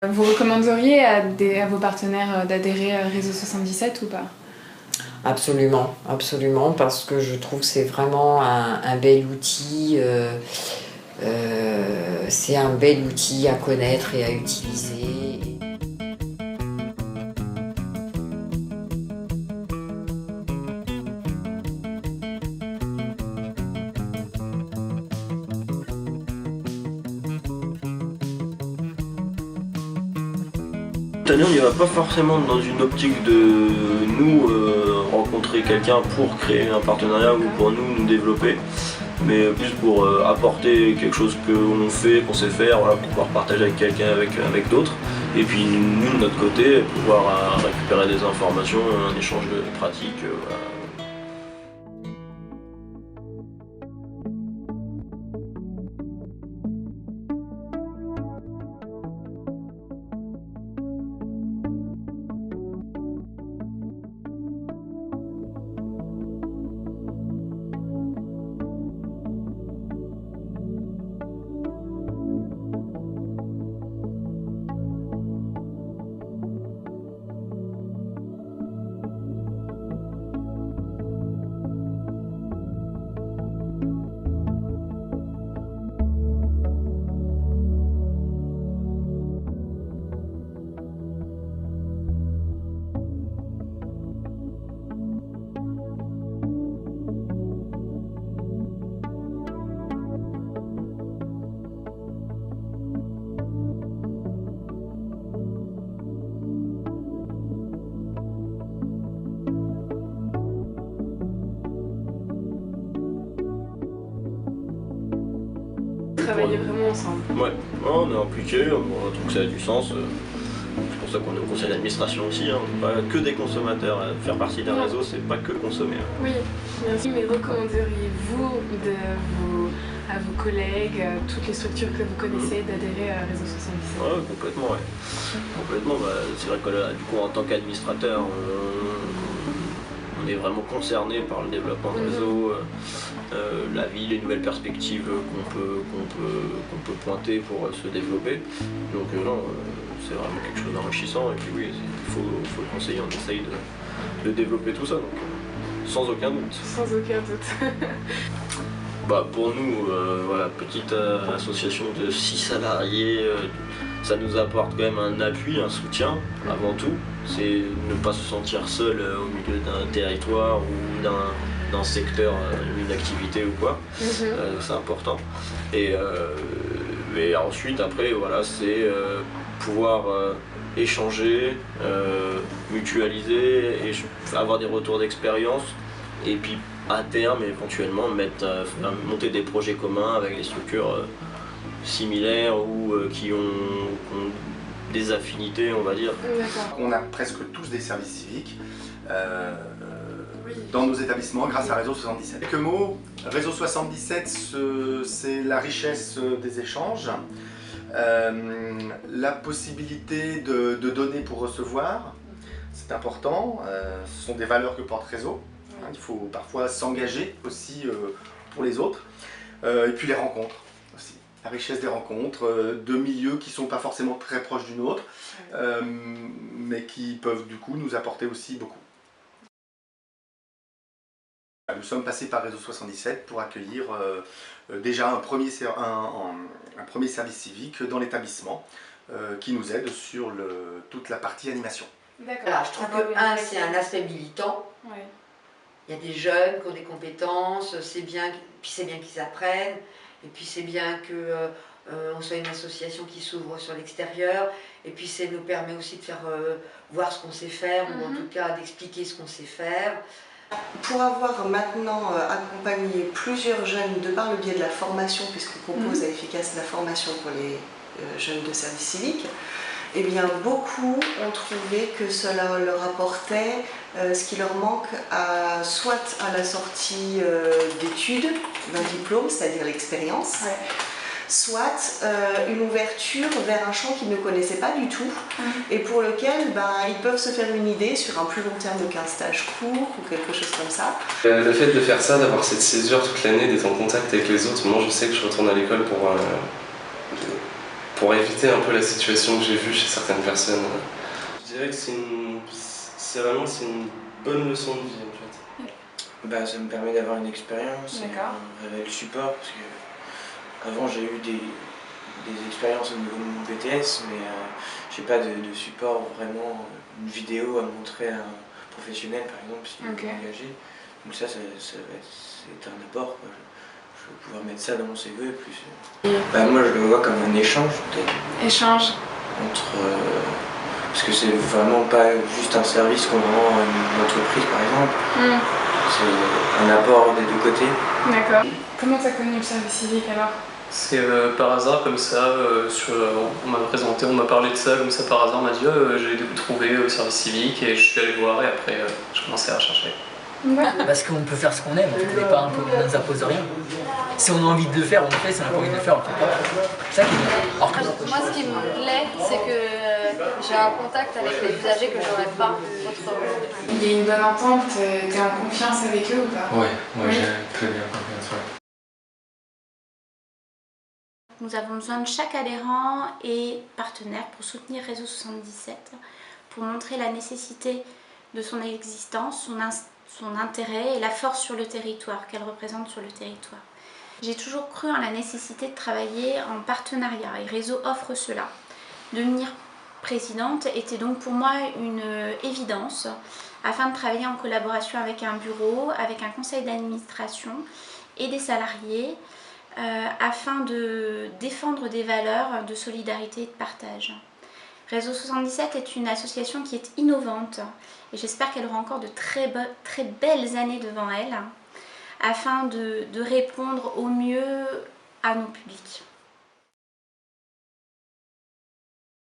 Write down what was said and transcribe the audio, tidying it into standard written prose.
Vous recommanderiez à vos partenaires d'adhérer à Réseau 77 ou pas? Absolument, absolument, parce que je trouve que c'est vraiment un bel outil, c'est un bel outil à connaître et à utiliser. Cette année, on n'y va pas forcément dans une optique de nous rencontrer quelqu'un pour créer un partenariat ou pour nous développer, mais plus pour apporter quelque chose qu'on fait, qu'on sait faire, voilà, pour pouvoir partager avec quelqu'un, avec d'autres. Et puis nous, de notre côté, pouvoir récupérer des informations, un échange de pratiques. Voilà. Travailler vraiment ensemble. Ouais, on est impliqués, on trouve que ça a du sens. C'est pour ça qu'on est au conseil d'administration aussi, hein. On n'est pas que des consommateurs. Faire partie d'un réseau, c'est pas que consommer. Oui, bien sûr. Mais recommanderiez-vous à vos collègues, toutes les structures que vous connaissez, d'adhérer à Réseau 77? Ouais, complètement, ouais. Complètement, c'est vrai que là, du coup, en tant qu'administrateur, on est vraiment concerné par le développement de réseau, la vie, les nouvelles perspectives qu'on peut pointer pour se développer. Donc non, c'est vraiment quelque chose d'enrichissant. Et puis oui, il faut le conseiller, on essaye de développer tout ça, donc sans aucun doute. Sans aucun doute. Pour nous, voilà, petite association de 6 salariés, ça nous apporte quand même un appui, un soutien avant tout. C'est ne pas se sentir seul au milieu d'un territoire ou d'un secteur, une activité ou quoi. C'est important. Et ensuite, après, voilà, c'est pouvoir échanger, mutualiser, et avoir des retours d'expérience. Et puis à terme, éventuellement, monter des projets communs avec des structures similaires ou qui ont des affinités, on va dire. On a presque tous des services civiques dans nos établissements grâce à Réseau 77. Quelques mots, Réseau 77, c'est la richesse des échanges, la possibilité de donner pour recevoir, c'est important, ce sont des valeurs que porte Réseau. Il faut parfois s'engager aussi pour les autres. Et puis les rencontres aussi. La richesse des rencontres, de milieux qui ne sont pas forcément très proches d'une autre, mais qui peuvent du coup nous apporter aussi beaucoup. Nous sommes passés par Réseau 77 pour accueillir déjà un premier service civique dans l'établissement qui nous aide sur toute la partie animation. Voilà, je trouve que c'est un aspect militant. Ouais. Il y a des jeunes qui ont des compétences, c'est bien qu'ils apprennent, et puis c'est bien qu'on soit une association qui s'ouvre sur l'extérieur, et puis ça nous permet aussi de faire voir ce qu'on sait faire, ou en tout cas d'expliquer ce qu'on sait faire. Pour avoir maintenant accompagné plusieurs jeunes de par le biais de la formation, puisqu'on propose à Efficace la formation pour les jeunes de service civique, eh bien, beaucoup ont trouvé que cela leur apportait ce qui leur manque soit à la sortie d'études, d'un diplôme, c'est-à-dire l'expérience, soit une ouverture vers un champ qu'ils ne connaissaient pas du tout et pour lequel ils peuvent se faire une idée sur un plus long terme qu'un stage court ou quelque chose comme ça. Le fait de faire ça, d'avoir cette césure toute l'année, d'être en contact avec les autres, moi je sais que je retourne à l'école pour éviter un peu la situation que j'ai vue chez certaines personnes. Je dirais que c'est vraiment une bonne leçon de vie en fait. Bah, ça me permet d'avoir une expérience et D'accord. un réel support parce que avant j'ai eu des expériences au niveau de mon BTS mais j'ai pas de support vraiment, une vidéo à montrer à un professionnel par exemple si je veux m'engager. Donc ça c'est un apport quoi. Je vais pouvoir mettre ça dans mon CV plus. Bah, moi je le vois comme un échange peut-être Échange. entre parce que c'est vraiment pas juste un service qu'on rend à une entreprise par exemple. C'est un apport des deux côtés. D'accord. Comment t'as connu le service civique alors? C'est par hasard comme ça, on m'a présenté, on m'a parlé de ça comme ça par hasard, on m'a dit j'ai trouvé au service civique et je suis allé voir et après je commençais à rechercher. Parce qu'on peut faire ce qu'on aime, en fait, on ne nous impose rien. Si on a envie de le faire, on le fait, si on n'a pas envie de le faire, on le fait pas. C'est ça qui est bien. Alors que... Moi, ce qui me plaît, c'est que j'ai un contact avec les usagers que j'aurais pas autrement. Il y a une bonne entente, t'es en confiance avec eux ou pas? Ouais, moi j'ai très bien confiance. Ouais. Nous avons besoin de chaque adhérent et partenaire pour soutenir Réseau 77, pour montrer la nécessité de son existence, son intérêt et la force sur le territoire, qu'elle représente sur le territoire. J'ai toujours cru en la nécessité de travailler en partenariat et Réseau offre cela. Devenir présidente était donc pour moi une évidence afin de travailler en collaboration avec un bureau, avec un conseil d'administration et des salariés afin de défendre des valeurs de solidarité et de partage. Réseau 77 est une association qui est innovante et j'espère qu'elle aura encore de très belles années devant elle afin de répondre au mieux à nos publics.